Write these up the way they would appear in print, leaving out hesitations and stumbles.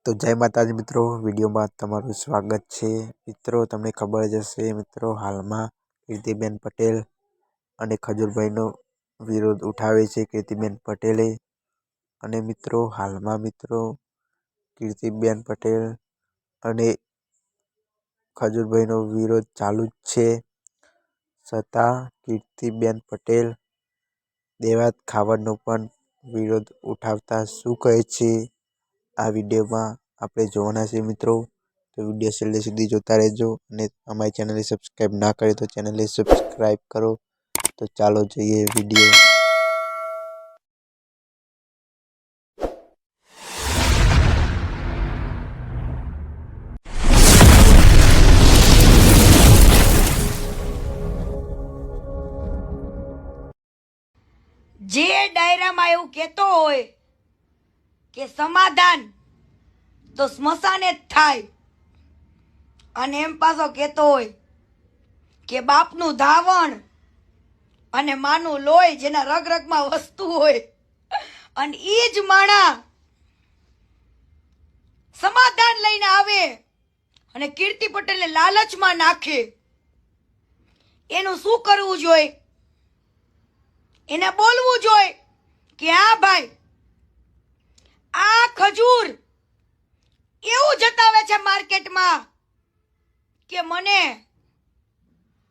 તો જય માતાજી મિત્રો, વિડીયોમાં તમારું સ્વાગત છે। મિત્રો તમને ખબર જ હશે મિત્રો, હાલમાં કીર્તિબેન પટેલ અને ખજૂરભાઈનો વિરોધ ઉઠાવે છે કીર્તિબેન પટેલે। અને મિત્રો હાલમાં મિત્રો કીર્તિબેન પટેલ અને ખજૂરભાઈનો વિરોધ ચાલુ જ છે, છતાં કીર્તિબેન પટેલ દેવાત ખાવડનો પણ વિરોધ ઉઠાવતા શું કહે છે આ વિડીયોમાં આપણે જોવાના છે મિત્રો। તો વિડીયો છેલ્લે સુધી જોતા રહેજો અને અમારી ચેનલને સબસ્ક્રાઈબ ના કરે તો ચેનલને સબસ્ક્રાઈબ કરો। તો ચાલો જોઈએ વિડીયો। જે ડાયરામાં એવું કહેતો હોય કે સમાધાન તો સ્મશાને જ થાય, અને એમ પાછો કહેતો હોય કે બાપનું ધાવણ અને માનું લોહી જેના રગ રગમાં વસ્તુ હોય, અને ઈ જ માણા સમાધાન લઈને આવે અને કીર્તિ પટેલને લાલચમાં નાખે, એનું શું કરવું જોઈએ? એને બોલવું જોઈએ કે હા ભાઈ, આ ખજૂર એવું જતાવે છે માર્કેટમાં કે મને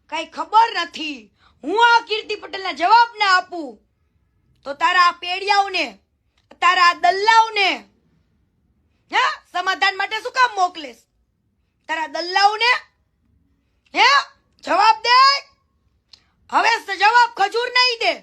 કઈ ખબર નથી, હું આ કીર્તિ પટેલને જવાબ ના આપું તો તારા આ પેડિયાઓને, તારા આ દલ્લાઓને સમાધાન માટે શું કામ મોકલેશ? તારા દલ્લાઓને જવાબ દે। હવે જવાબ ખજૂર નહીં દે,